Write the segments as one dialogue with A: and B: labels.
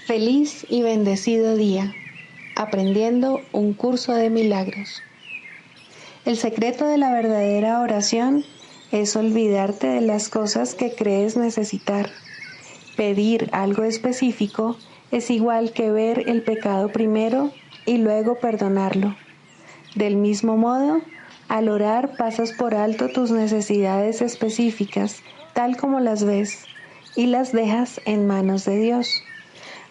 A: Feliz y bendecido día, aprendiendo un curso de milagros. El secreto de la verdadera oración es olvidarte de las cosas que crees necesitar. Pedir algo específico es igual que ver el pecado primero y luego perdonarlo. Del mismo modo, al orar pasas por alto tus necesidades específicas, tal como las ves, y las dejas en manos de Dios.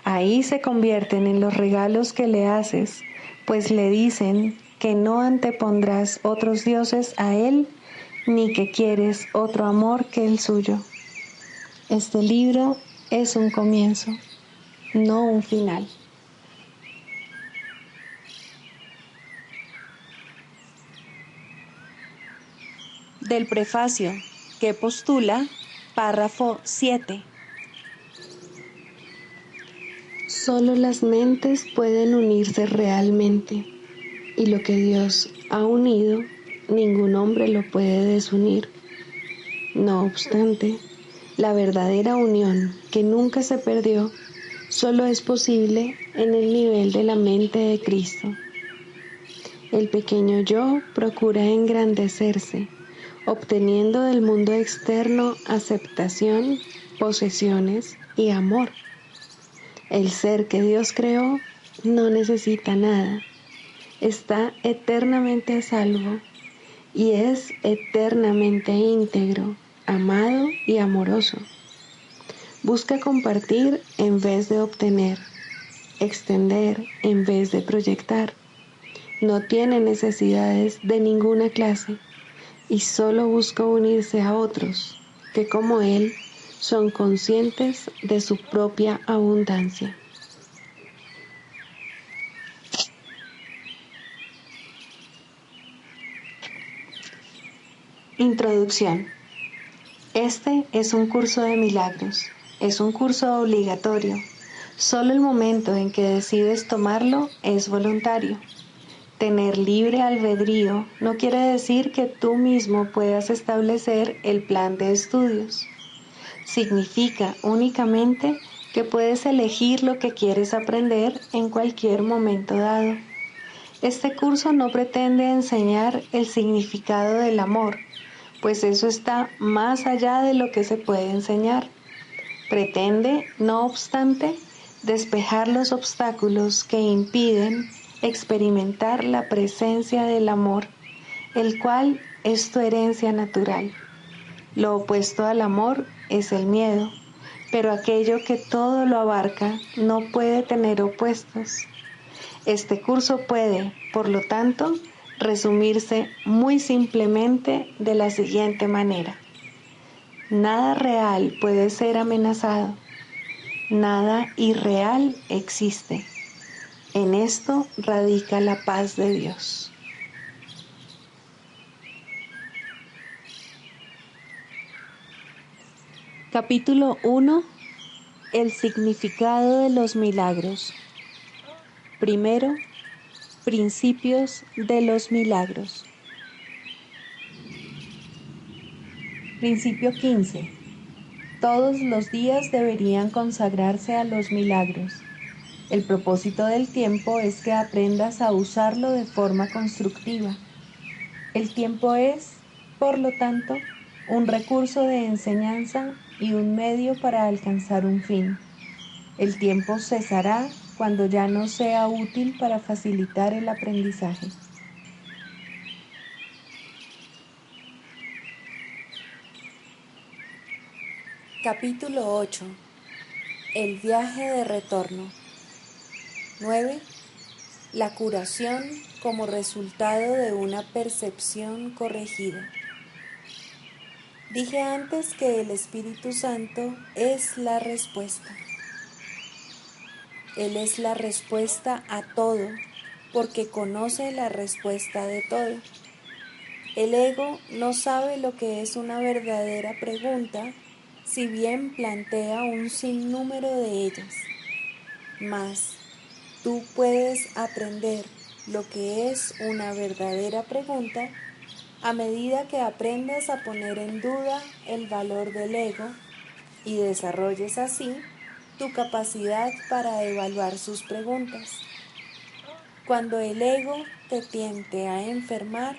A: Ahí se convierten en los regalos que le haces, pues le dicen que no antepondrás otros dioses a Él, ni que quieres otro amor que el suyo. Este libro es un comienzo, no un final. Del prefacio, que postula, párrafo 7. Solo las mentes pueden unirse realmente, y lo que Dios ha unido, ningún hombre lo puede desunir. No obstante, la verdadera unión, que nunca se perdió, solo es posible en el nivel de la mente de Cristo. El pequeño yo procura engrandecerse, obteniendo del mundo externo aceptación, posesiones y amor. El ser que Dios creó no necesita nada, está eternamente a salvo y es eternamente íntegro, amado y amoroso. Busca compartir en vez de obtener, extender en vez de proyectar. No tiene necesidades de ninguna clase y solo busca unirse a otros que, como él, son conscientes de su propia abundancia. Introducción. Este es un curso de milagros. Es un curso obligatorio. Solo el momento en que decides tomarlo es voluntario. Tener libre albedrío no quiere decir que tú mismo puedas establecer el plan de estudios. Significa únicamente que puedes elegir lo que quieres aprender en cualquier momento dado. Este curso no pretende enseñar el significado del amor, pues eso está más allá de lo que se puede enseñar. Pretende, no obstante, despejar los obstáculos que impiden experimentar la presencia del amor, el cual es tu herencia natural. Lo opuesto al amor es el miedo, pero aquello que todo lo abarca no puede tener opuestos. Este curso puede, por lo tanto, resumirse muy simplemente de la siguiente manera. Nada real puede ser amenazado. Nada irreal existe. En esto radica la paz de Dios. Capítulo 1. El significado de los milagros. Primero, principios de los milagros. Principio 15. Todos los días deberían consagrarse a los milagros. El propósito del tiempo es que aprendas a usarlo de forma constructiva. El tiempo es, por lo tanto, un recurso de enseñanza y un medio para alcanzar un fin. El tiempo cesará cuando ya no sea útil para facilitar el aprendizaje. Capítulo 8. El viaje de retorno. 9. La curación como resultado de una percepción corregida. Dije antes que el Espíritu Santo es la respuesta. Él es la respuesta a todo, porque conoce la respuesta de todo. El ego no sabe lo que es una verdadera pregunta, si bien plantea un sinnúmero de ellas. Mas tú puedes aprender lo que es una verdadera pregunta a medida que aprendas a poner en duda el valor del ego y desarrolles así tu capacidad para evaluar sus preguntas. Cuando el ego te tiente a enfermar,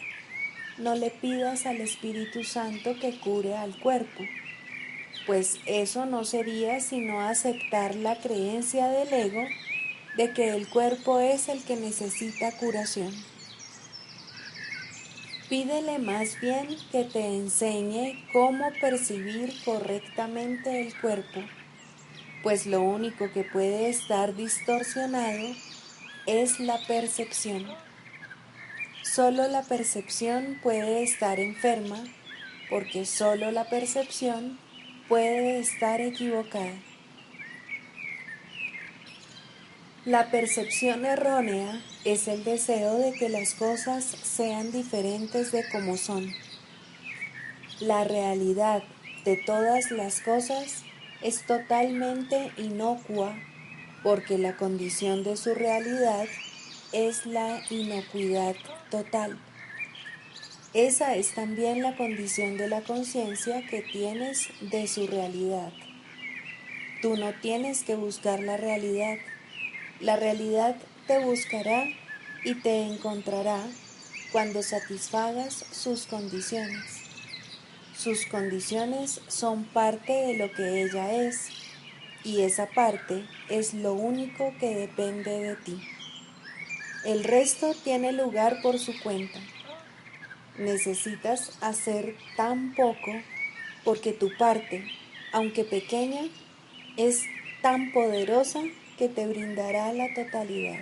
A: no le pidas al Espíritu Santo que cure al cuerpo, pues eso no sería sino aceptar la creencia del ego de que el cuerpo es el que necesita curación. Pídele más bien que te enseñe cómo percibir correctamente el cuerpo, pues lo único que puede estar distorsionado es la percepción. Solo la percepción puede estar enferma, porque solo la percepción puede estar equivocada. La percepción errónea es el deseo de que las cosas sean diferentes de como son. La realidad de todas las cosas es totalmente inocua, porque la condición de su realidad es la inocuidad total. Esa es también la condición de la conciencia que tienes de su realidad. Tú no tienes que buscar la realidad te buscará y te encontrará cuando satisfagas sus condiciones. Sus condiciones son parte de lo que ella es, y esa parte es lo único que depende de ti. El resto tiene lugar por su cuenta. Necesitas hacer tan poco porque tu parte, aunque pequeña, es tan poderosa que te brindará la totalidad.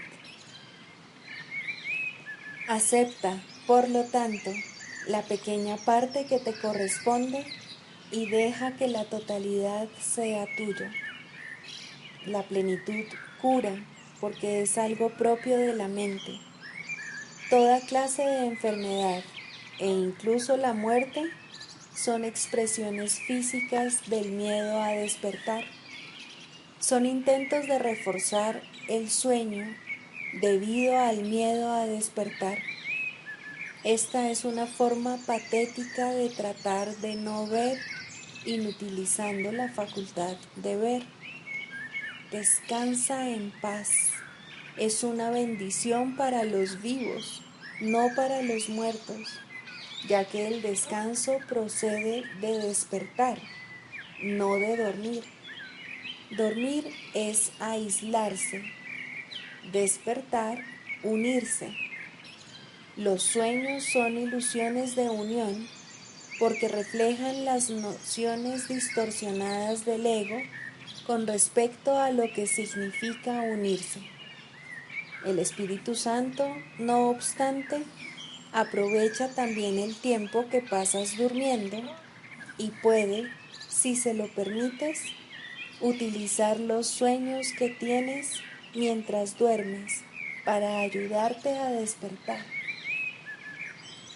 A: Acepta, por lo tanto, la pequeña parte que te corresponde y deja que la totalidad sea tuya. La plenitud cura porque es algo propio de la mente. Toda clase de enfermedad e incluso la muerte son expresiones físicas del miedo a despertar. Son intentos de reforzar el sueño debido al miedo a despertar. Esta es una forma patética de tratar de no ver, inutilizando la facultad de ver. Descansa en paz. Es una bendición para los vivos, no para los muertos, ya que el descanso procede de despertar, no de dormir. Dormir es aislarse, despertar, unirse. Los sueños son ilusiones de unión porque reflejan las nociones distorsionadas del ego con respecto a lo que significa unirse. El Espíritu Santo, no obstante, aprovecha también el tiempo que pasas durmiendo y puede, si se lo permites, utilizar los sueños que tienes mientras duermes para ayudarte a despertar.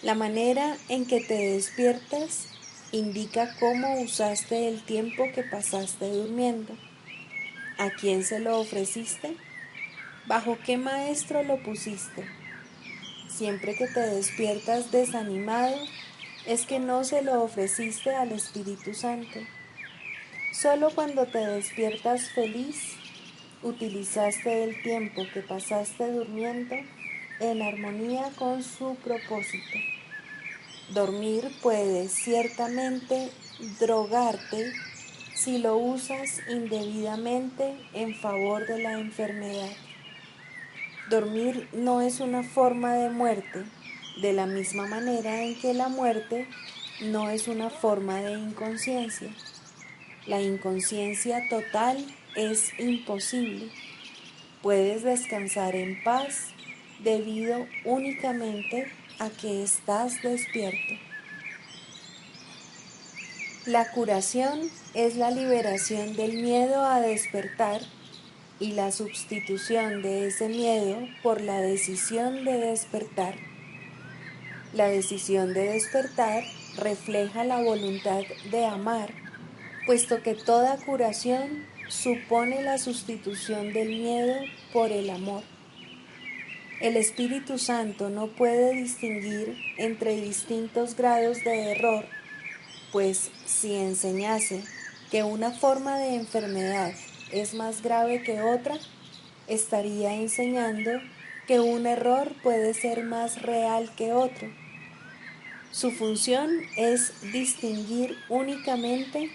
A: La manera en que te despiertas indica cómo usaste el tiempo que pasaste durmiendo. ¿A quién se lo ofreciste? ¿Bajo qué maestro lo pusiste? Siempre que te despiertas desanimado, es que no se lo ofreciste al Espíritu Santo. Solo cuando te despiertas feliz, utilizaste el tiempo que pasaste durmiendo en armonía con su propósito. Dormir puede ciertamente drogarte si lo usas indebidamente en favor de la enfermedad. Dormir no es una forma de muerte, de la misma manera en que la muerte no es una forma de inconsciencia. La inconsciencia total es imposible. Puedes descansar en paz debido únicamente a que estás despierto. La curación es la liberación del miedo a despertar y la sustitución de ese miedo por la decisión de despertar. La decisión de despertar refleja la voluntad de amar, puesto que toda curación supone la sustitución del miedo por el amor. El Espíritu Santo no puede distinguir entre distintos grados de error, pues si enseñase que una forma de enfermedad es más grave que otra, estaría enseñando que un error puede ser más real que otro. Su función es distinguir únicamente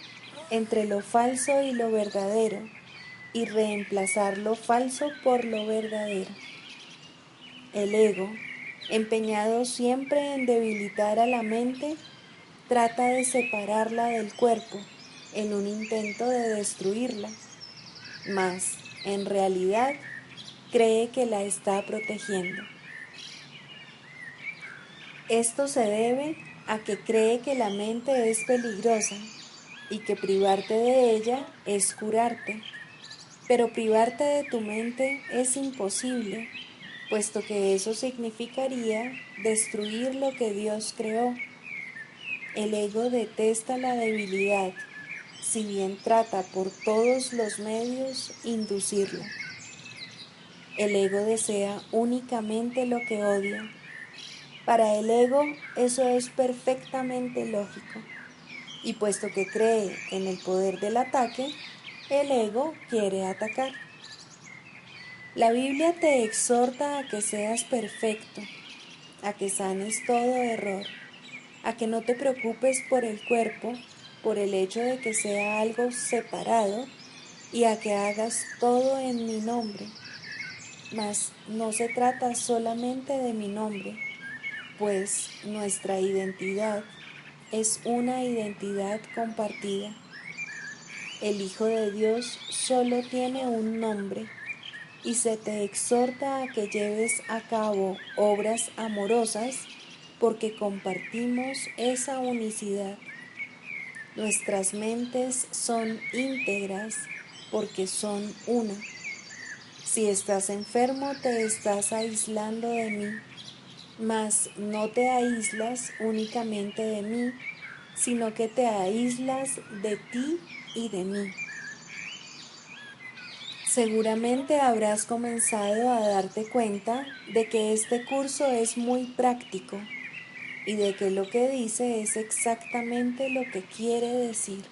A: entre lo falso y lo verdadero y reemplazar lo falso por lo verdadero. El ego, empeñado siempre en debilitar a la mente, trata de separarla del cuerpo en un intento de destruirla, mas en realidad cree que la está protegiendo. Esto se debe a que cree que la mente es peligrosa y que privarte de ella es curarte. Pero privarte de tu mente es imposible, puesto que eso significaría destruir lo que Dios creó. El ego detesta la debilidad, si bien trata por todos los medios inducirla. El ego desea únicamente lo que odia. Para el ego eso es perfectamente lógico, y puesto que cree en el poder del ataque, el ego quiere atacar. La Biblia te exhorta a que seas perfecto, a que sanes todo error, a que no te preocupes por el cuerpo, por el hecho de que sea algo separado, y a que hagas todo en mi nombre. Mas no se trata solamente de mi nombre, pues nuestra identidad es una identidad compartida. El Hijo de Dios solo tiene un nombre, y se te exhorta a que lleves a cabo obras amorosas porque compartimos esa unicidad. Nuestras mentes son íntegras porque son una. Si estás enfermo, te estás aislando de mí, mas no te aíslas únicamente de mí, sino que te aíslas de ti y de mí. Seguramente habrás comenzado a darte cuenta de que este curso es muy práctico y de que lo que dice es exactamente lo que quiere decir.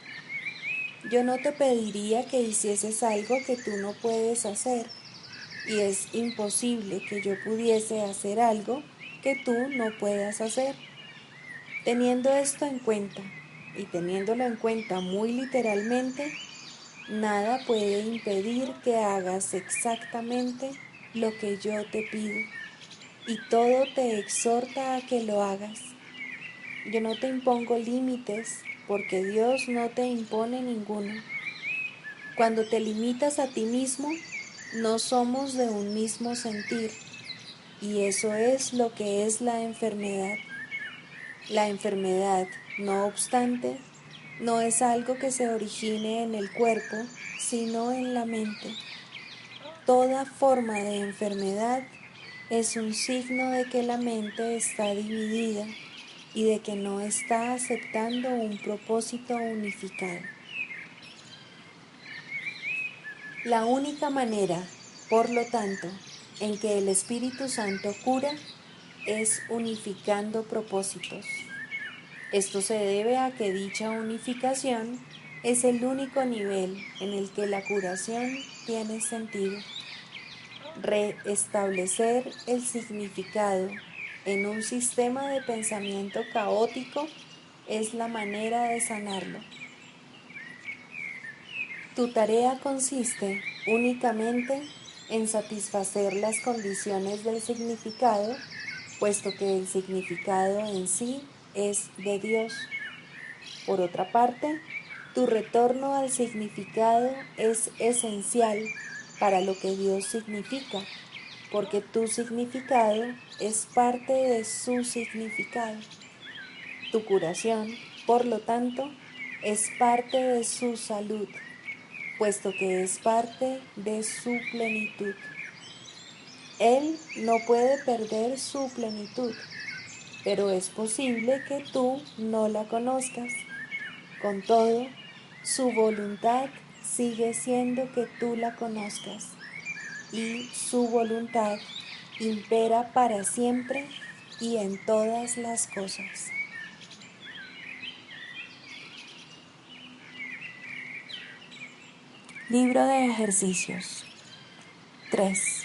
A: Yo no te pediría que hicieses algo que tú no puedes hacer, y es imposible que yo pudiese hacer algo que tú no puedas hacer. Teniendo esto en cuenta, y teniéndolo en cuenta muy literalmente, nada puede impedir que hagas exactamente lo que yo te pido, y todo te exhorta a que lo hagas. Yo no te impongo límites, porque Dios no te impone ninguno. Cuando te limitas a ti mismo, no somos de un mismo sentir, y eso es lo que es la enfermedad. La enfermedad, no obstante, no es algo que se origine en el cuerpo, sino en la mente. Toda forma de enfermedad es un signo de que la mente está dividida y de que no está aceptando un propósito unificado. La única manera, por lo tanto, en que el Espíritu Santo cura es unificando propósitos. Esto se debe a que dicha unificación es el único nivel en el que la curación tiene sentido. Restablecer el significado en un sistema de pensamiento caótico es la manera de sanarlo. Tu tarea consiste únicamente en satisfacer las condiciones del significado, puesto que el significado en sí es de Dios. Por otra parte, tu retorno al significado es esencial para lo que Dios significa, porque tu significado es parte de su significado. Tu curación, por lo tanto, es parte de su salud, puesto que es parte de su plenitud. Él no puede perder su plenitud, pero es posible que tú no la conozcas. Con todo, su voluntad sigue siendo que tú la conozcas, y su voluntad impera para siempre y en todas las cosas. Libro de ejercicios. 3.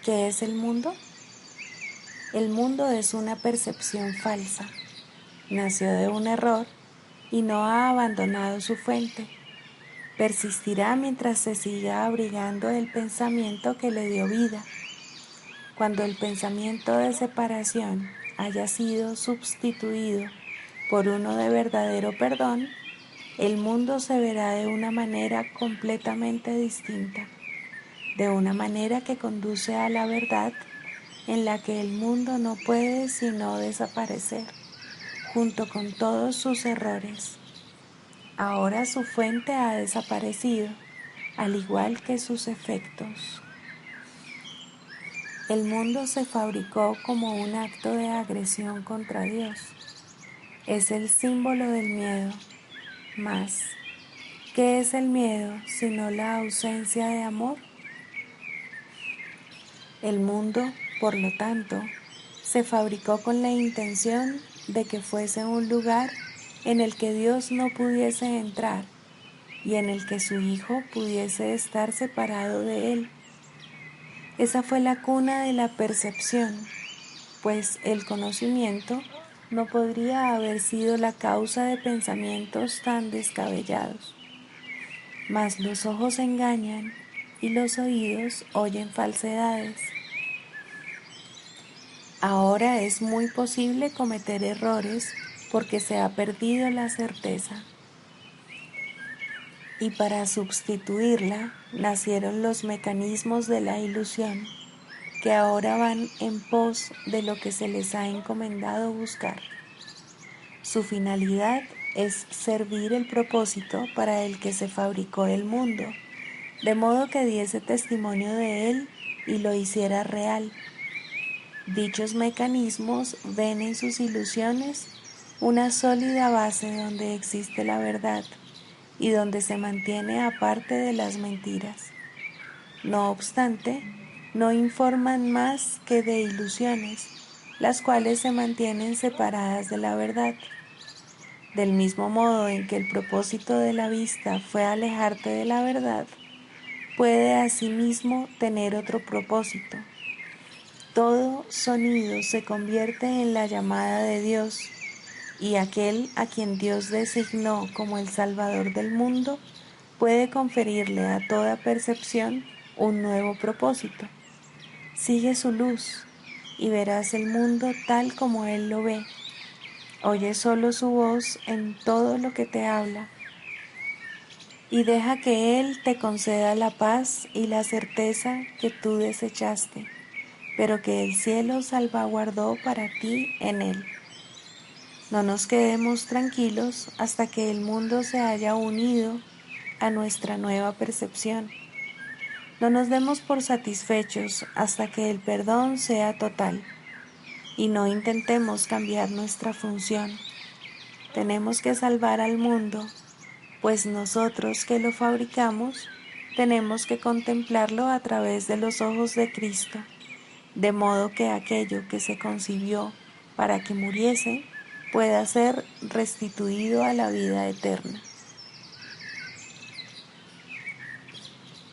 A: ¿Qué es el mundo? El mundo es una percepción falsa. Nació de un error y no ha abandonado su fuente. Persistirá mientras se siga abrigando el pensamiento que le dio vida. Cuando el pensamiento de separación haya sido sustituido por uno de verdadero perdón, el mundo se verá de una manera completamente distinta, de una manera que conduce a la verdad en la que el mundo no puede sino desaparecer, junto con todos sus errores. Ahora su fuente ha desaparecido, al igual que sus efectos. El mundo se fabricó como un acto de agresión contra Dios. Es el símbolo del miedo. Mas, ¿qué es el miedo sino la ausencia de amor? El mundo, por lo tanto, se fabricó con la intención de que fuese un lugar en el que Dios no pudiese entrar y en el que su Hijo pudiese estar separado de él. Esa fue la cuna de la percepción, pues el conocimiento no podría haber sido la causa de pensamientos tan descabellados. Mas los ojos engañan y los oídos oyen falsedades. Ahora es muy posible cometer errores porque se ha perdido la certeza. Y para sustituirla nacieron los mecanismos de la ilusión, que ahora van en pos de lo que se les ha encomendado buscar. Su finalidad es servir el propósito para el que se fabricó el mundo, de modo que diese testimonio de él y lo hiciera real. Dichos mecanismos ven en sus ilusiones una sólida base donde existe la verdad y donde se mantiene aparte de las mentiras. No obstante, no informan más que de ilusiones, las cuales se mantienen separadas de la verdad. Del mismo modo en que el propósito de la vista fue alejarte de la verdad, puede asimismo tener otro propósito. Todo sonido se convierte en la llamada de Dios, y aquel a quien Dios designó como el Salvador del mundo puede conferirle a toda percepción un nuevo propósito. Sigue su luz y verás el mundo tal como Él lo ve. Oye solo su voz en todo lo que te habla y deja que Él te conceda la paz y la certeza que tú desechaste, pero que el cielo salvaguardó para ti en Él. No nos quedemos tranquilos hasta que el mundo se haya unido a nuestra nueva percepción. No nos demos por satisfechos hasta que el perdón sea total y no intentemos cambiar nuestra función. Tenemos que salvar al mundo, pues nosotros que lo fabricamos tenemos que contemplarlo a través de los ojos de Cristo, de modo que aquello que se concibió para que muriese pueda ser restituido a la vida eterna.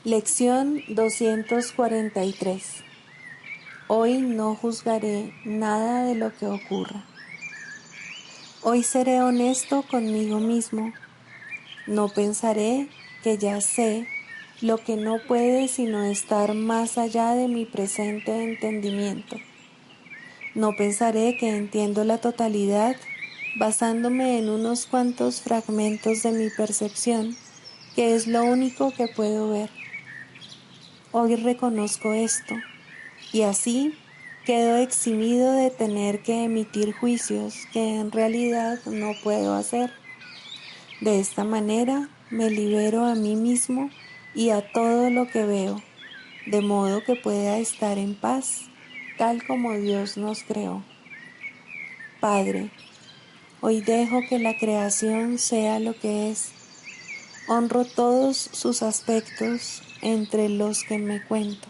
A: Lección 243. Hoy no juzgaré nada de lo que ocurra. Hoy seré honesto conmigo mismo. No pensaré que ya sé lo que no puede sino estar más allá de mi presente entendimiento. No pensaré que entiendo la totalidad basándome en unos cuantos fragmentos de mi percepción, que es lo único que puedo ver. Hoy reconozco esto, y así quedo eximido de tener que emitir juicios que en realidad no puedo hacer. De esta manera me libero a mí mismo y a todo lo que veo, de modo que pueda estar en paz, tal como Dios nos creó. Padre, hoy dejo que la creación sea lo que es. Honro todos sus aspectos entre los que me cuento.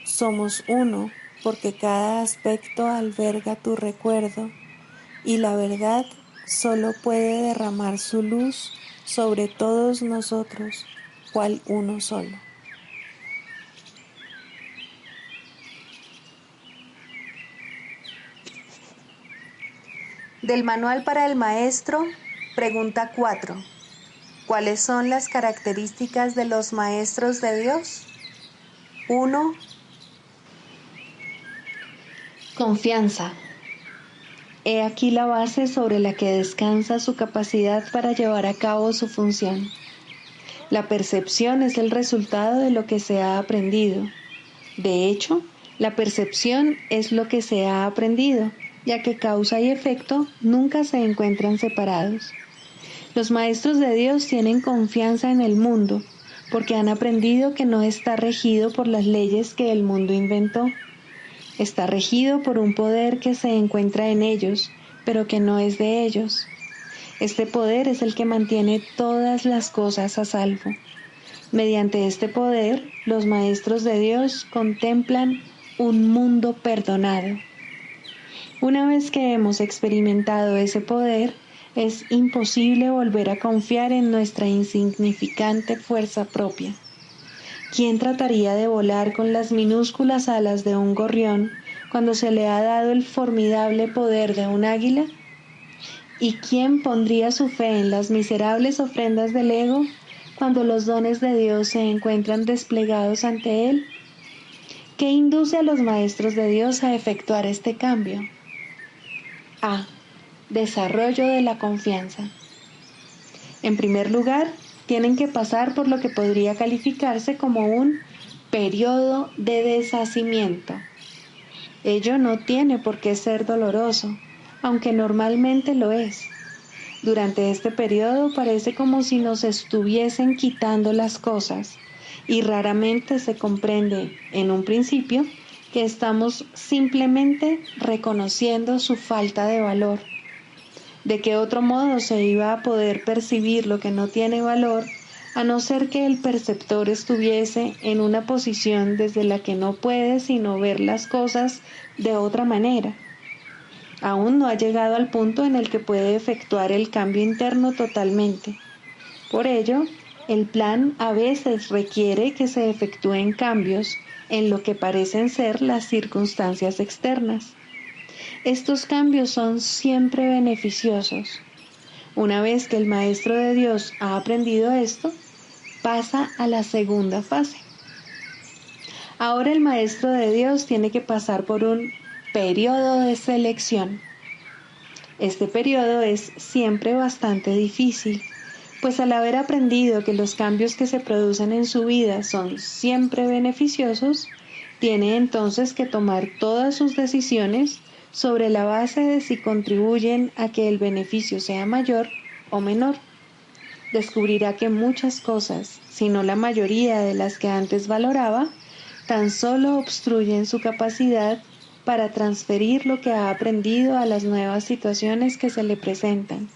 A: Somos uno porque cada aspecto alberga tu recuerdo y la verdad solo puede derramar su luz sobre todos nosotros. cual uno solo. Del Manual para el Maestro, pregunta 4. ¿Cuáles son las características de los maestros de Dios? 1. Confianza. He aquí la base sobre la que descansa su capacidad para llevar a cabo su función. La percepción es el resultado de lo que se ha aprendido. De hecho, la percepción es lo que se ha aprendido, ya que causa y efecto nunca se encuentran separados. Los maestros de Dios tienen confianza en el mundo, porque han aprendido que no está regido por las leyes que el mundo inventó. Está regido por un poder que se encuentra en ellos, pero que no es de ellos. Este poder es el que mantiene todas las cosas a salvo. Mediante este poder, los maestros de Dios contemplan un mundo perdonado. Una vez que hemos experimentado ese poder, es imposible volver a confiar en nuestra insignificante fuerza propia. ¿Quién trataría de volar con las minúsculas alas de un gorrión cuando se le ha dado el formidable poder de un águila? ¿Y quién pondría su fe en las miserables ofrendas del ego cuando los dones de Dios se encuentran desplegados ante él? ¿Qué induce a los maestros de Dios a efectuar este cambio? A. Desarrollo de la confianza. En primer lugar, tienen que pasar por lo que podría calificarse como un periodo de deshacimiento. Ello no tiene por qué ser doloroso, aunque normalmente lo es. Durante este periodo parece como si nos estuviesen quitando las cosas, y raramente se comprende, en un principio, que estamos simplemente reconociendo su falta de valor. ¿De qué otro modo se iba a poder percibir lo que no tiene valor, a no ser que el perceptor estuviese en una posición desde la que no puede sino ver las cosas de otra manera? Aún no ha llegado al punto en el que puede efectuar el cambio interno totalmente. Por ello, el plan a veces requiere que se efectúen cambios en lo que parecen ser las circunstancias externas. Estos cambios son siempre beneficiosos. Una vez que el maestro de Dios ha aprendido esto, pasa a la segunda fase. Ahora el maestro de Dios tiene que pasar por un periodo de selección. Este periodo es siempre bastante difícil, pues al haber aprendido que los cambios que se producen en su vida son siempre beneficiosos, tiene entonces que tomar todas sus decisiones sobre la base de si contribuyen a que el beneficio sea mayor o menor. Descubrirá que muchas cosas, si no la mayoría de las que antes valoraba, tan solo obstruyen su capacidad para transferir lo que ha aprendido a las nuevas situaciones que se le presentan.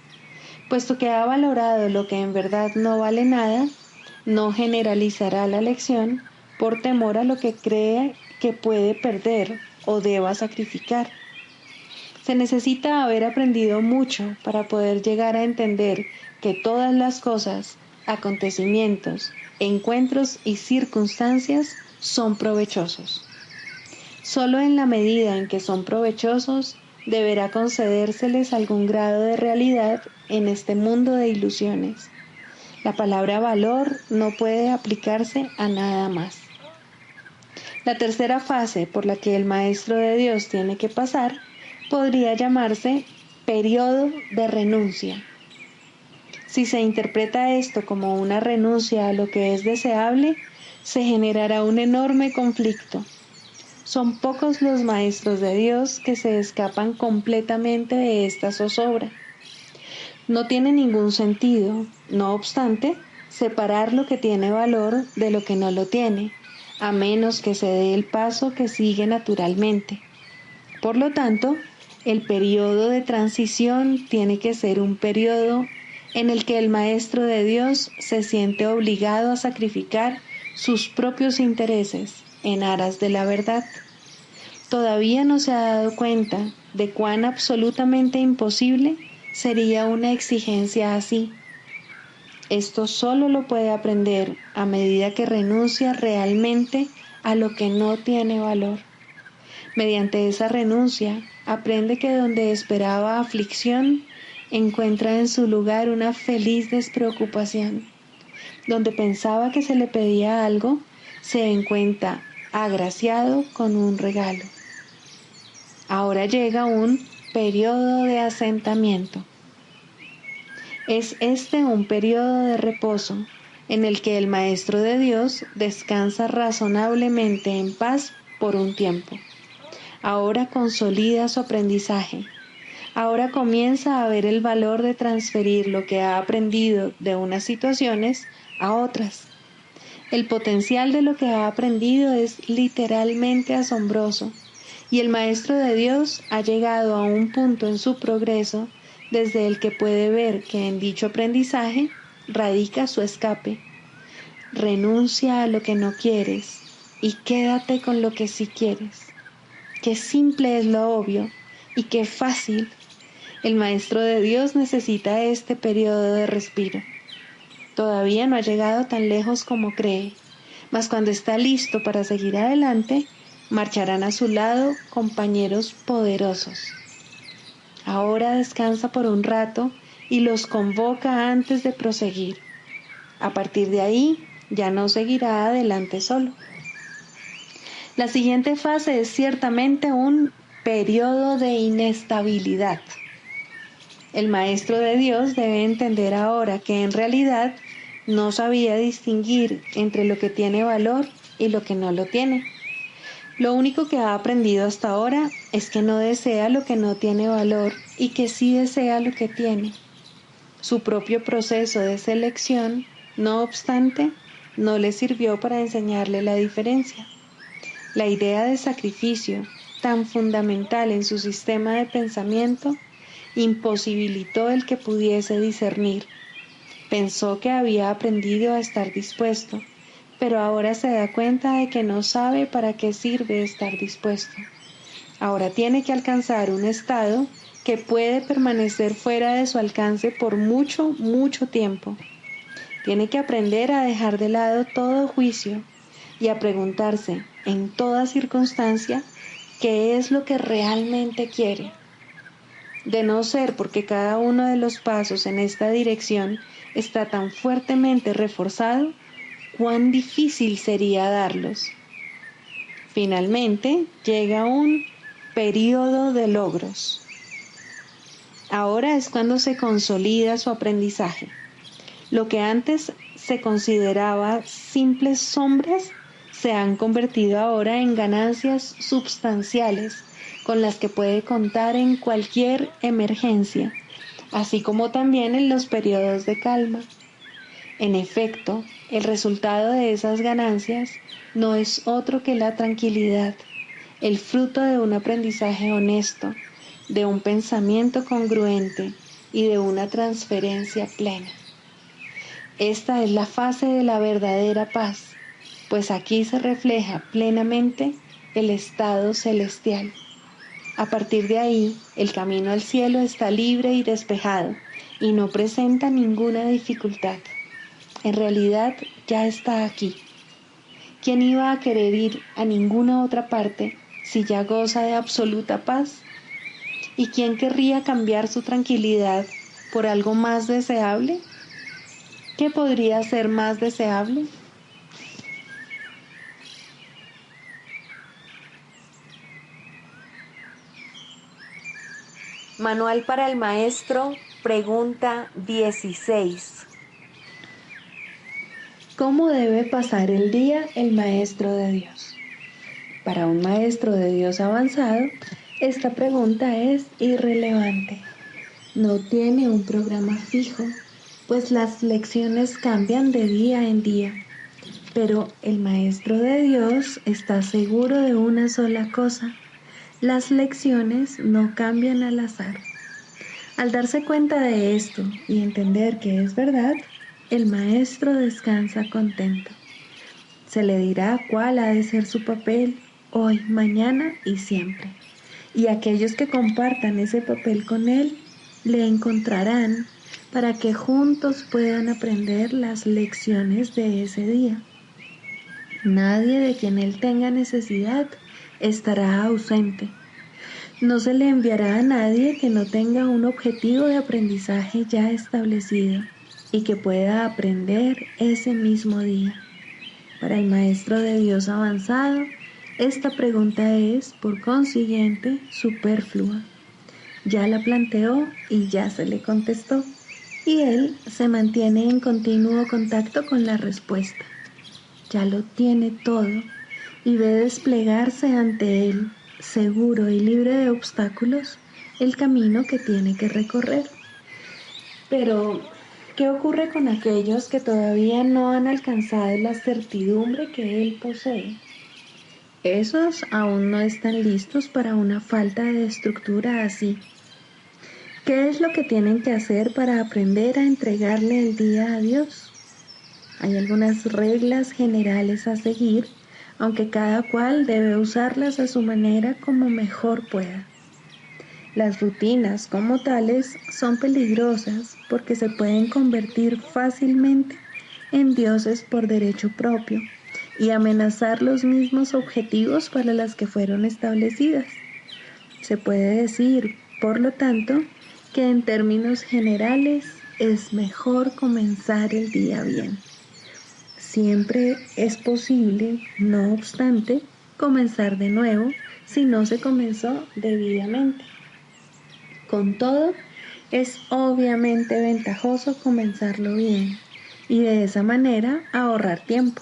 A: Puesto que ha valorado lo que en verdad no vale nada, no generalizará la lección por temor a lo que cree que puede perder o deba sacrificar. Se necesita haber aprendido mucho para poder llegar a entender que todas las cosas, acontecimientos, encuentros y circunstancias son provechosos. Solo en la medida en que son provechosos, deberá concedérseles algún grado de realidad en este mundo de ilusiones. La palabra valor no puede aplicarse a nada más. La tercera fase por la que el maestro de Dios tiene que pasar podría llamarse periodo de renuncia. Si se interpreta esto como una renuncia a lo que es deseable, se generará un enorme conflicto. Son pocos los maestros de Dios que se escapan completamente de esta zozobra. No tiene ningún sentido, no obstante, separar lo que tiene valor de lo que no lo tiene, a menos que se dé el paso que sigue naturalmente. Por lo tanto, el periodo de transición tiene que ser un periodo en el que el maestro de Dios se siente obligado a sacrificar sus propios intereses en aras de la verdad. Todavía no se ha dado cuenta de cuán absolutamente imposible sería una exigencia así. Esto solo lo puede aprender a medida que renuncia realmente a lo que no tiene valor. Mediante esa renuncia, aprende que donde esperaba aflicción, encuentra en su lugar una feliz despreocupación. Donde pensaba que se le pedía algo, se encuentra agraciado con un regalo. Ahora llega un periodo de asentamiento. Es este un periodo de reposo en el que el Maestro de Dios descansa razonablemente en paz por un tiempo. Ahora consolida su aprendizaje. Ahora comienza a ver el valor de transferir lo que ha aprendido de unas situaciones a otras. El potencial de lo que ha aprendido es literalmente asombroso, y el Maestro de Dios ha llegado a un punto en su progreso desde el que puede ver que en dicho aprendizaje radica su escape. Renuncia a lo que no quieres y quédate con lo que sí quieres. Qué simple es lo obvio y qué fácil. El Maestro de Dios necesita este periodo de respiro. Todavía no ha llegado tan lejos como cree, mas cuando está listo para seguir adelante, marcharán a su lado compañeros poderosos. Ahora descansa por un rato y los convoca antes de proseguir. A partir de ahí, ya no seguirá adelante solo. La siguiente fase es ciertamente un periodo de inestabilidad. El Maestro de Dios debe entender ahora que en realidad no sabía distinguir entre lo que tiene valor y lo que no lo tiene. Lo único que ha aprendido hasta ahora es que no desea lo que no tiene valor y que sí desea lo que tiene. Su propio proceso de selección, no obstante, no le sirvió para enseñarle la diferencia. La idea de sacrificio, tan fundamental en su sistema de pensamiento, imposibilitó el que pudiese discernir. Pensó que había aprendido a estar dispuesto, pero ahora se da cuenta de que no sabe para qué sirve estar dispuesto. Ahora tiene que alcanzar un estado que puede permanecer fuera de su alcance por mucho, mucho tiempo. Tiene que aprender a dejar de lado todo juicio y a preguntarse en toda circunstancia qué es lo que realmente quiere. De no ser porque cada uno de los pasos en esta dirección está tan fuertemente reforzado, cuán difícil sería darlos. Finalmente llega un periodo de logros. Ahora es cuando se consolida su aprendizaje. Lo que antes se consideraba simples sombras se han convertido ahora en ganancias substanciales con las que puede contar en cualquier emergencia, así como también en los periodos de calma. En efecto, el resultado de esas ganancias no es otro que la tranquilidad, el fruto de un aprendizaje honesto, de un pensamiento congruente y de una transferencia plena. Esta es la fase de la verdadera paz, pues aquí se refleja plenamente el estado celestial. A partir de ahí, el camino al cielo está libre y despejado y no presenta ninguna dificultad. En realidad ya está aquí. ¿Quién iba a querer ir a ninguna otra parte si ya goza de absoluta paz? ¿Y quién querría cambiar su tranquilidad por algo más deseable? ¿Qué podría ser más deseable? Manual para el Maestro, pregunta 16. ¿Cómo debe pasar el día el Maestro de Dios? Para un Maestro de Dios avanzado, esta pregunta es irrelevante. No tiene un programa fijo, pues las lecciones cambian de día en día. Pero el Maestro de Dios está seguro de una sola cosa: las lecciones no cambian al azar. Al darse cuenta de esto y entender que es verdad, el Maestro descansa contento. Se le dirá cuál ha de ser su papel hoy, mañana y siempre. Y aquellos que compartan ese papel con él le encontrarán para que juntos puedan aprender las lecciones de ese día. Nadie de quien él tenga necesidad estará ausente. No se le enviará a nadie que no tenga un objetivo de aprendizaje ya establecido y que pueda aprender ese mismo día. Para el maestro de Dios avanzado, esta pregunta es, por consiguiente, superflua. Ya la planteó y ya se le contestó, y él se mantiene en continuo contacto con la respuesta. Ya lo tiene todo y ve desplegarse ante él, seguro y libre de obstáculos, el camino que tiene que recorrer. Pero, ¿qué ocurre con aquellos que todavía no han alcanzado la certidumbre que él posee? Esos aún no están listos para una falta de estructura así. ¿Qué es lo que tienen que hacer para aprender a entregarle el día a Dios? Hay algunas reglas generales a seguir, aunque cada cual debe usarlas a su manera como mejor pueda. Las rutinas como tales son peligrosas porque se pueden convertir fácilmente en dioses por derecho propio y amenazar los mismos objetivos para los que fueron establecidas. Se puede decir, por lo tanto, que en términos generales es mejor comenzar el día bien. Siempre es posible, no obstante, comenzar de nuevo si no se comenzó debidamente. Con todo, es obviamente ventajoso comenzarlo bien y de esa manera ahorrar tiempo.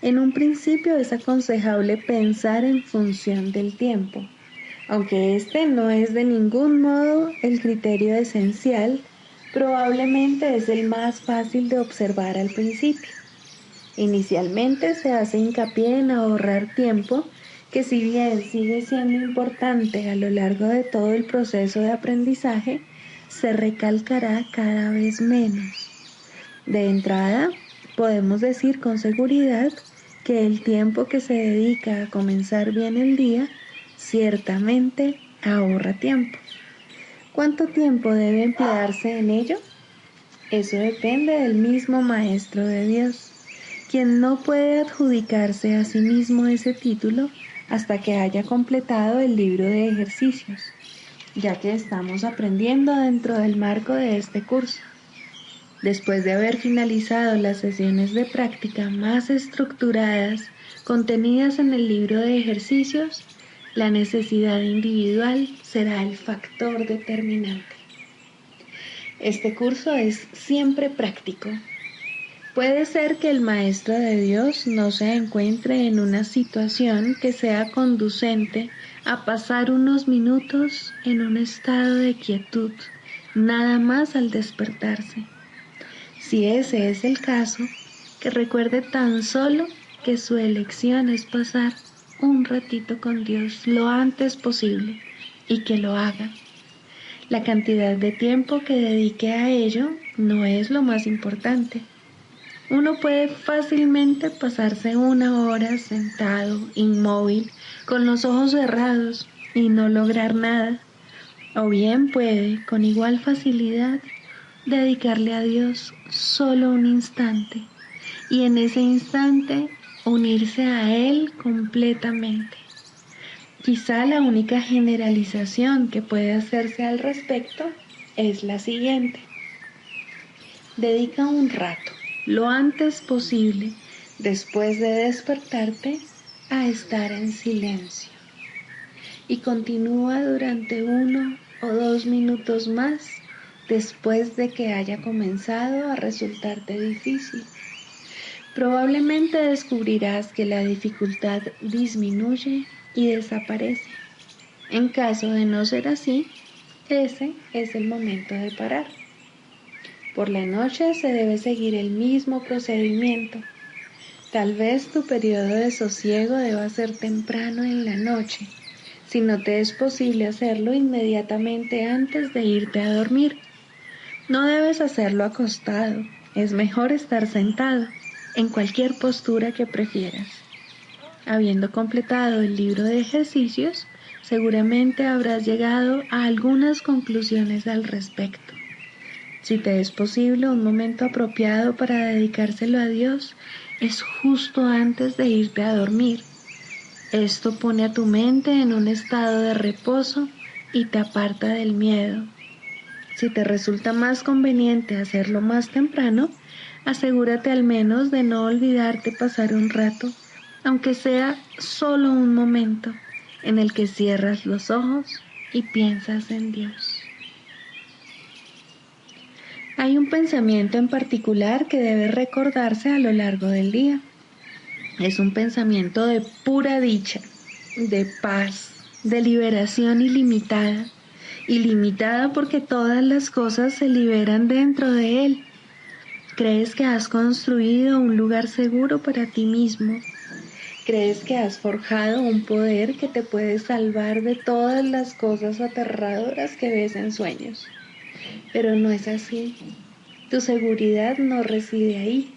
A: En un principio es aconsejable pensar en función del tiempo, aunque este no es de ningún modo el criterio esencial, probablemente es el más fácil de observar al principio. Inicialmente se hace hincapié en ahorrar tiempo, que si bien sigue siendo importante a lo largo de todo el proceso de aprendizaje, se recalcará cada vez menos. De entrada, podemos decir con seguridad que el tiempo que se dedica a comenzar bien el día ciertamente ahorra tiempo. ¿Cuánto tiempo debe emplearse en ello? Eso depende del mismo Maestro de Dios, quien no puede adjudicarse a sí mismo ese título hasta que haya completado el libro de ejercicios, ya que estamos aprendiendo dentro del marco de este curso. Después de haber finalizado las sesiones de práctica más estructuradas contenidas en el libro de ejercicios, la necesidad individual será el factor determinante. Este curso es siempre práctico. Puede ser que el Maestro de Dios no se encuentre en una situación que sea conducente a pasar unos minutos en un estado de quietud, nada más al despertarse. Si ese es el caso, que recuerde tan solo que su elección es pasar un ratito con Dios lo antes posible y que lo haga. La cantidad de tiempo que dedique a ello no es lo más importante. Uno puede fácilmente pasarse 1 hora sentado, inmóvil, con los ojos cerrados y no lograr nada. O bien puede, con igual facilidad, dedicarle a Dios solo un instante y en ese instante unirse a Él completamente. Quizá la única generalización que puede hacerse al respecto es la siguiente. Dedica un rato, lo antes posible, después de despertarte, a estar en silencio. Y continúa durante 1 o 2 minutos más después de que haya comenzado a resultarte difícil. Probablemente descubrirás que la dificultad disminuye y desaparece. En caso de no ser así, ese es el momento de parar. Por la noche se debe seguir el mismo procedimiento. Tal vez tu periodo de sosiego deba ser temprano en la noche, si no te es posible hacerlo inmediatamente antes de irte a dormir. No debes hacerlo acostado, es mejor estar sentado, en cualquier postura que prefieras. Habiendo completado el libro de ejercicios, seguramente habrás llegado a algunas conclusiones al respecto. Si te es posible un momento apropiado para dedicárselo a Dios, es justo antes de irte a dormir. Esto pone a tu mente en un estado de reposo y te aparta del miedo. Si te resulta más conveniente hacerlo más temprano, asegúrate al menos de no olvidarte pasar un rato, aunque sea solo un momento, en el que cierras los ojos y piensas en Dios. Hay un pensamiento en particular que debe recordarse a lo largo del día. Es un pensamiento de pura dicha, de paz, de liberación ilimitada. Ilimitada porque todas las cosas se liberan dentro de él. Crees que has construido un lugar seguro para ti mismo. Crees que has forjado un poder que te puede salvar de todas las cosas aterradoras que ves en sueños. Pero no es así. Tu seguridad no reside ahí.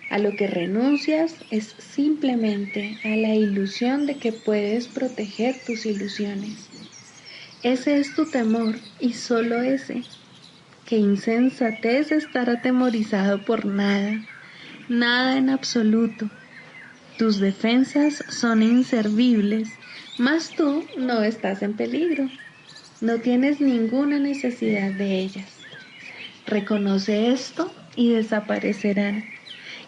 A: A lo que renuncias es simplemente a la ilusión de que puedes proteger tus ilusiones. Ese es tu temor y solo ese. Qué insensatez estar atemorizado por nada, nada en absoluto. Tus defensas son inservibles, mas tú no estás en peligro. No tienes ninguna necesidad de ellas. Reconoce esto y desaparecerán,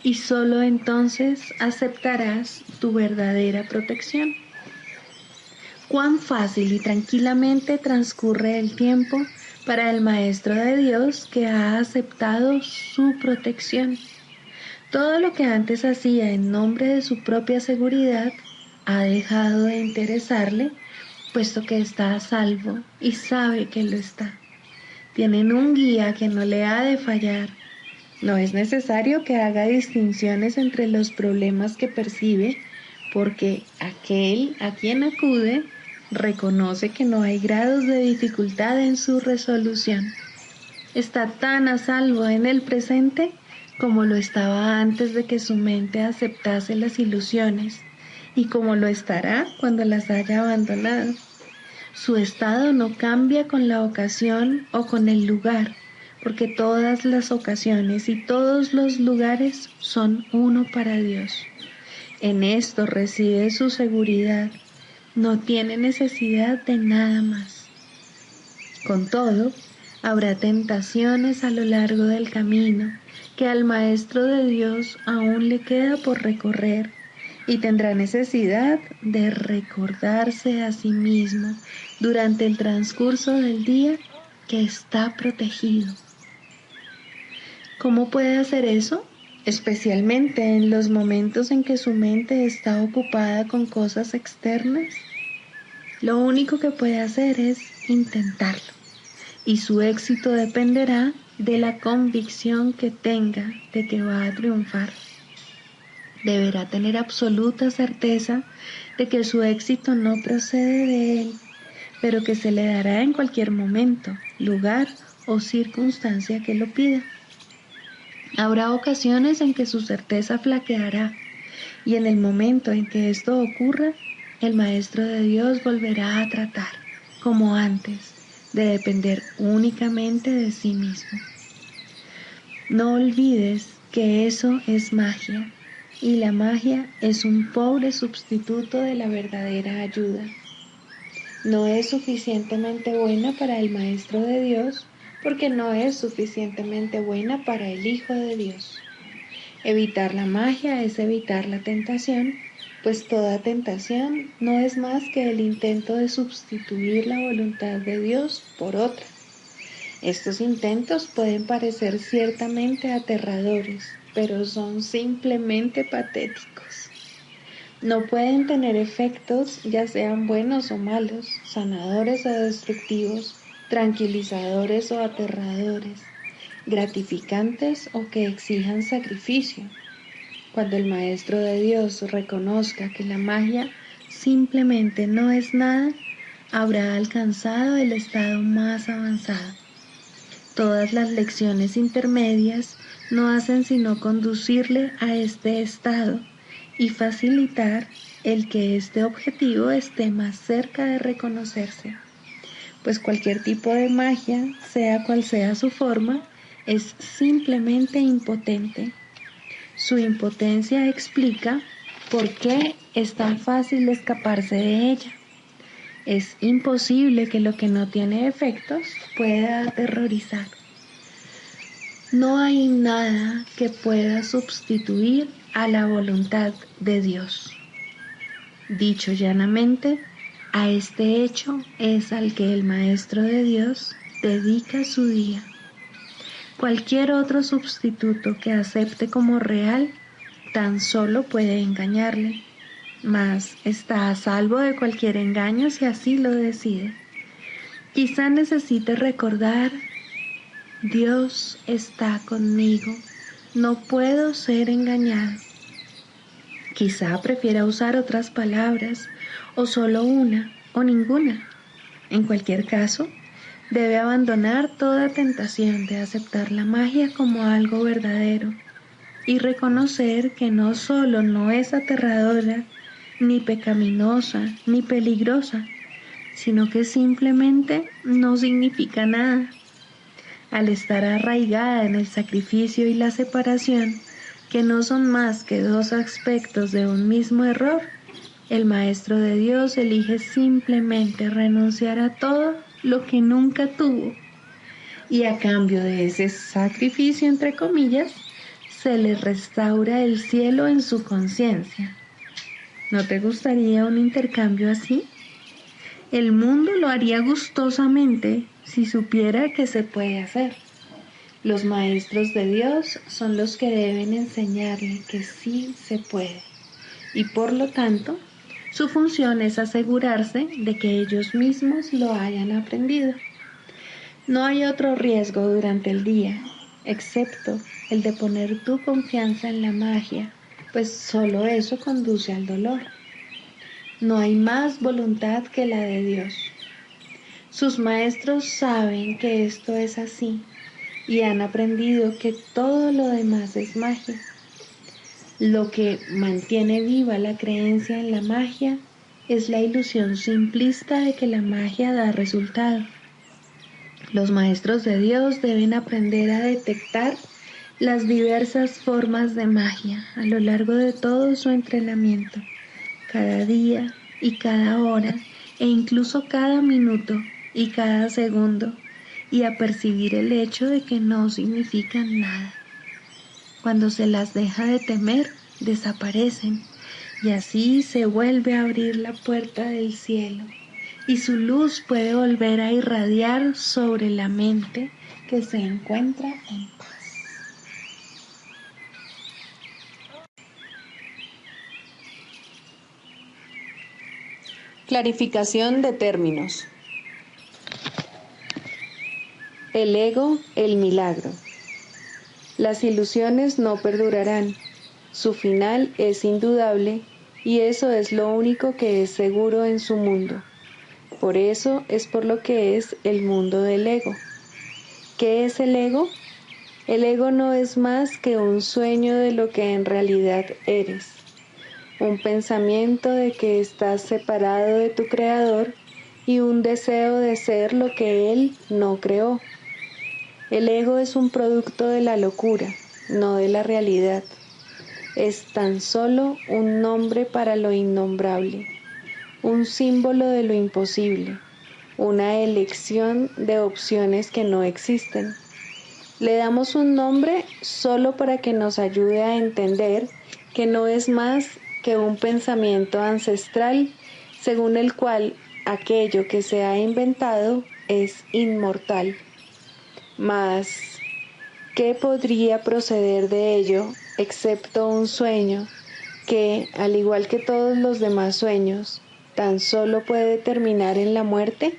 A: y solo entonces aceptarás tu verdadera protección. Cuán fácil y tranquilamente transcurre el tiempo para el Maestro de Dios que ha aceptado su protección. Todo lo que antes hacía en nombre de su propia seguridad ha dejado de interesarle, puesto que está a salvo y sabe que lo está. Tienen un guía que no le ha de fallar. No es necesario que haga distinciones entre los problemas que percibe, porque aquel a quien acude reconoce que no hay grados de dificultad en su resolución. Está tan a salvo en el presente como lo estaba antes de que su mente aceptase las ilusiones, y como lo estará cuando las haya abandonado. Su estado no cambia con la ocasión o con el lugar, porque todas las ocasiones y todos los lugares son uno para Dios. En esto reside su seguridad. No tiene necesidad de nada más. Con todo, habrá tentaciones a lo largo del camino que al Maestro de Dios aún le queda por recorrer, y tendrá necesidad de recordarse a sí mismo durante el transcurso del día que está protegido. ¿Cómo puede hacer eso? Especialmente en los momentos en que su mente está ocupada con cosas externas. Lo único que puede hacer es intentarlo, y su éxito dependerá de la convicción que tenga de que va a triunfar. Deberá tener absoluta certeza de que su éxito no procede de él, pero que se le dará en cualquier momento, lugar o circunstancia que lo pida. Habrá ocasiones en que su certeza flaqueará, y en el momento en que esto ocurra, el Maestro de Dios volverá a tratar, como antes, de depender únicamente de sí mismo. No olvides que eso es magia, y la magia es un pobre sustituto de la verdadera ayuda. No es suficientemente buena para el Maestro de Dios, porque no es suficientemente buena para el Hijo de Dios. Evitar la magia es evitar la tentación, pues toda tentación no es más que el intento de sustituir la voluntad de Dios por otra. Estos intentos pueden parecer ciertamente aterradores, pero son simplemente patéticos. No pueden tener efectos, ya sean buenos o malos, sanadores o destructivos, tranquilizadores o aterradores, gratificantes o que exijan sacrificio. Cuando el Maestro de Dios reconozca que la magia simplemente no es nada, habrá alcanzado el estado más avanzado. Todas las lecciones intermedias no hacen sino conducirle a este estado y facilitar el que este objetivo esté más cerca de reconocerse, pues cualquier tipo de magia, sea cual sea su forma, es simplemente impotente. Su impotencia explica por qué es tan fácil escaparse de ella. Es imposible que lo que no tiene efectos pueda aterrorizar. No hay nada que pueda sustituir a la voluntad de Dios. Dicho llanamente, a este hecho es al que el Maestro de Dios dedica su día. Cualquier otro sustituto que acepte como real tan solo puede engañarle, mas está a salvo de cualquier engaño si así lo decide. Quizá necesite recordar: Dios está conmigo, no puedo ser engañado. Quizá prefiera usar otras palabras, o solo una, o ninguna. En cualquier caso, debe abandonar toda tentación de aceptar la magia como algo verdadero y reconocer que no solo no es aterradora, ni pecaminosa, ni peligrosa, sino que simplemente no significa nada. Al estar arraigada en el sacrificio y la separación, que no son más que dos aspectos de un mismo error, el Maestro de Dios elige simplemente renunciar a todo lo que nunca tuvo, y a cambio de ese sacrificio, entre comillas, se le restaura el cielo en su conciencia. ¿No te gustaría un intercambio así? El mundo lo haría gustosamente si supiera que se puede hacer. Los maestros de Dios son los que deben enseñarle que sí se puede, y por lo tanto, su función es asegurarse de que ellos mismos lo hayan aprendido. No hay otro riesgo durante el día, excepto el de poner tu confianza en la magia, pues solo eso conduce al dolor. No hay más voluntad que la de Dios. Sus maestros saben que esto es así y han aprendido que todo lo demás es magia. Lo que mantiene viva la creencia en la magia es la ilusión simplista de que la magia da resultado. Los maestros de Dios deben aprender a detectar las diversas formas de magia a lo largo de todo su entrenamiento, cada día y cada hora, e incluso cada minuto y cada segundo, y a percibir el hecho de que no significan nada. Cuando se las deja de temer, desaparecen, y así se vuelve a abrir la puerta del cielo, y su luz puede volver a irradiar sobre la mente que se encuentra en paz. Clarificación de términos. El ego, el milagro. Las ilusiones no perdurarán. Su final es indudable y eso es lo único que es seguro en su mundo. Por eso es por lo que es el mundo del ego. ¿Qué es el ego? El ego no es más que un sueño de lo que en realidad eres. Un pensamiento de que estás separado de tu creador y un deseo de ser lo que él no creó. El ego es un producto de la locura, no de la realidad. Es tan solo un nombre para lo innombrable, un símbolo de lo imposible, una elección de opciones que no existen. Le damos un nombre solo para que nos ayude a entender que no es más que un pensamiento ancestral según el cual aquello que se ha inventado es inmortal. Mas, ¿qué podría proceder de ello excepto un sueño que, al igual que todos los demás sueños, tan solo puede terminar en la muerte?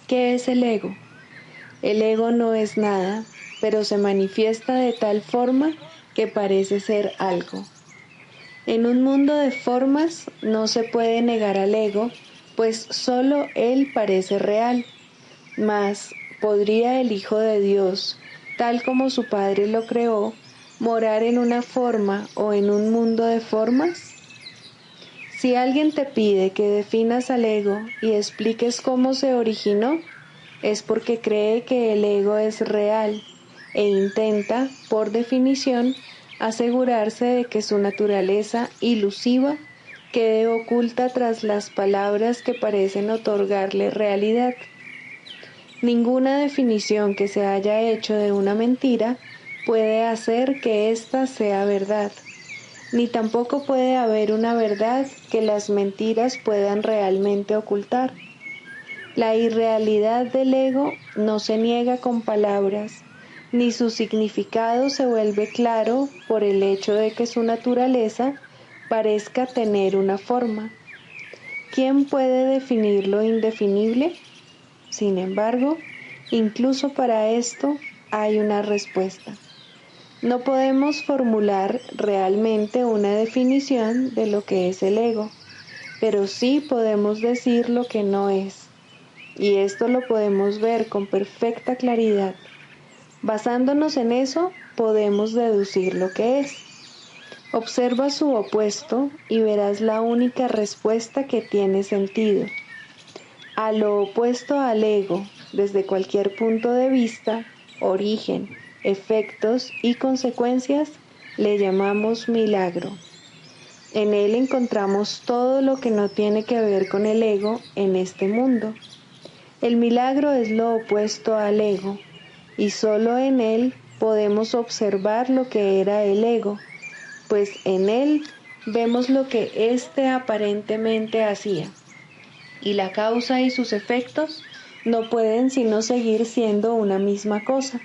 A: ¿Qué es el ego? El ego no es nada, pero se manifiesta de tal forma que parece ser algo. En un mundo de formas no se puede negar al ego, pues solo él parece real. Mas, ¿podría el Hijo de Dios, tal como su Padre lo creó, morar en una forma o en un mundo de formas? Si alguien te pide que definas al ego y expliques cómo se originó, es porque cree que el ego es real e intenta, por definición, asegurarse de que su naturaleza ilusiva quede oculta tras las palabras que parecen otorgarle realidad. Ninguna definición que se haya hecho de una mentira puede hacer que ésta sea verdad, ni tampoco puede haber una verdad que las mentiras puedan realmente ocultar. La irrealidad del ego no se niega con palabras, ni su significado se vuelve claro por el hecho de que su naturaleza parezca tener una forma. ¿Quién puede definir lo indefinible? Sin embargo, incluso para esto hay una respuesta. No podemos formular realmente una definición de lo que es el ego, pero sí podemos decir lo que no es. Y esto lo podemos ver con perfecta claridad. Basándonos en eso, podemos deducir lo que es. Observa su opuesto y verás la única respuesta que tiene sentido. A lo opuesto al ego, desde cualquier punto de vista, origen, efectos y consecuencias, le llamamos milagro. En él encontramos todo lo que no tiene que ver con el ego en este mundo. El milagro es lo opuesto al ego, y solo en él podemos observar lo que era el ego, pues en él vemos lo que éste aparentemente hacía, y la causa y sus efectos no pueden sino seguir siendo una misma cosa.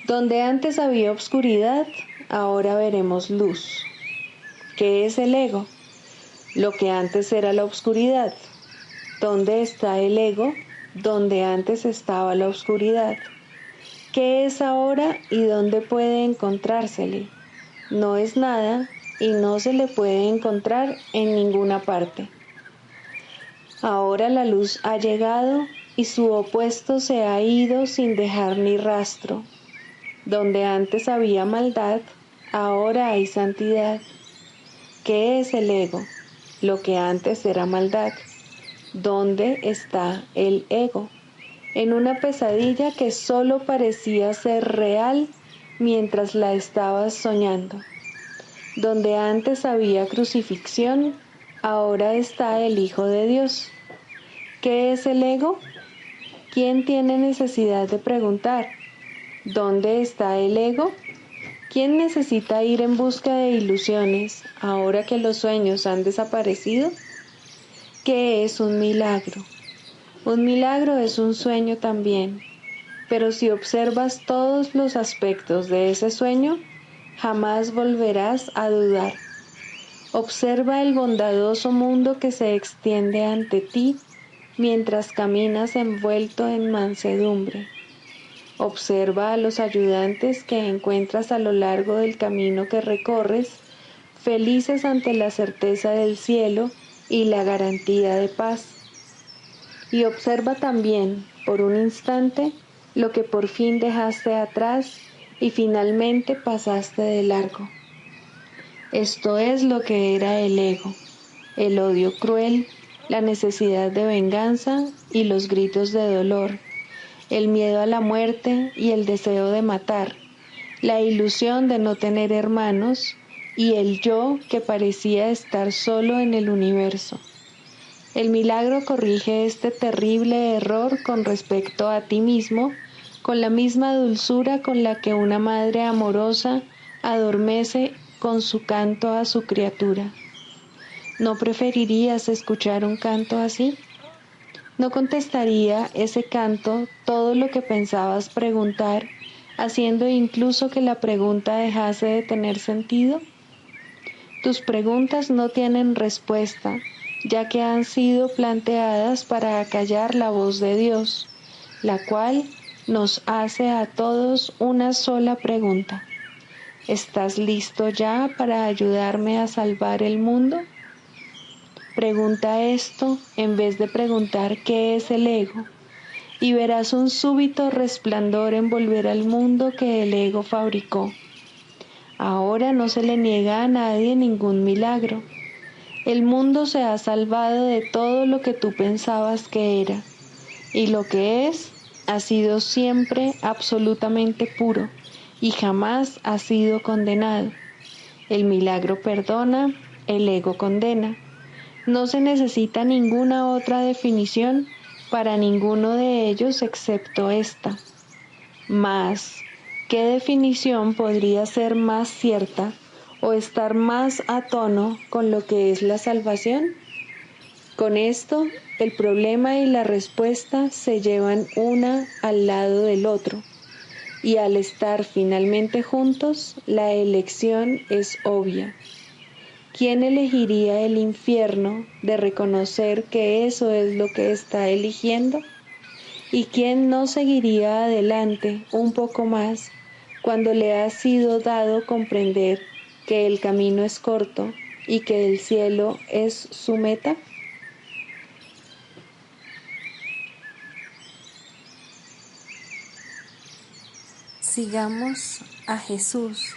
A: Donde antes había oscuridad, ahora veremos luz. ¿Qué es el ego? Lo que antes era la oscuridad. ¿Dónde está el ego? Donde antes estaba la oscuridad. ¿Qué es ahora y dónde puede encontrársele? No es nada y no se le puede encontrar en ninguna parte. Ahora la luz ha llegado y su opuesto se ha ido sin dejar ni rastro. Donde antes había maldad, ahora hay santidad. ¿Qué es el ego? Lo que antes era maldad. ¿Dónde está el ego? En una pesadilla que solo parecía ser real mientras la estabas soñando. Donde antes había crucifixión, ahora está el Hijo de Dios. ¿Qué es el ego? ¿Quién tiene necesidad de preguntar? ¿Dónde está el ego? ¿Quién necesita ir en busca de ilusiones ahora que los sueños han desaparecido? ¿Qué es un milagro? Un milagro es un sueño también, pero si observas todos los aspectos de ese sueño, jamás volverás a dudar. Observa el bondadoso mundo que se extiende ante ti mientras caminas envuelto en mansedumbre. Observa a los ayudantes que encuentras a lo largo del camino que recorres, felices ante la certeza del cielo y la garantía de paz. Y observa también, por un instante, lo que por fin dejaste atrás y finalmente pasaste de largo. Esto es lo que era el ego, el odio cruel, la necesidad de venganza y los gritos de dolor, el miedo a la muerte y el deseo de matar, la ilusión de no tener hermanos y el yo que parecía estar solo en el universo. El milagro corrige este terrible error con respecto a ti mismo, con la misma dulzura con la que una madre amorosa adormece con su canto a su criatura. ¿No preferirías escuchar un canto así? ¿No contestaría ese canto todo lo que pensabas preguntar, haciendo incluso que la pregunta dejase de tener sentido? Tus preguntas no tienen respuesta, ya que han sido planteadas para acallar la voz de Dios, la cual nos hace a todos una sola pregunta. ¿Estás listo ya para ayudarme a salvar el mundo? Pregunta esto en vez de preguntar qué es el ego, y verás un súbito resplandor envolver al mundo que el ego fabricó. Ahora no se le niega a nadie ningún milagro. El mundo se ha salvado de todo lo que tú pensabas que era, y lo que es ha sido siempre absolutamente puro y jamás ha sido condenado. El milagro perdona, el ego condena. No se necesita ninguna otra definición para ninguno de ellos excepto esta. Mas, ¿qué definición podría ser más cierta o estar más a tono con lo que es la salvación? Con esto, el problema y la respuesta se llevan una al lado del otro, y al estar finalmente juntos, la elección es obvia. ¿Quién elegiría el infierno de reconocer que eso es lo que está eligiendo? ¿Y quién no seguiría adelante un poco más cuando le ha sido dado comprender que el camino es corto y que el cielo es su meta? Sigamos a Jesús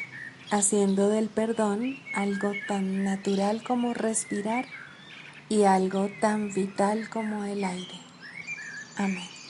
A: haciendo del perdón algo tan natural como respirar y algo tan vital como el aire. Amén.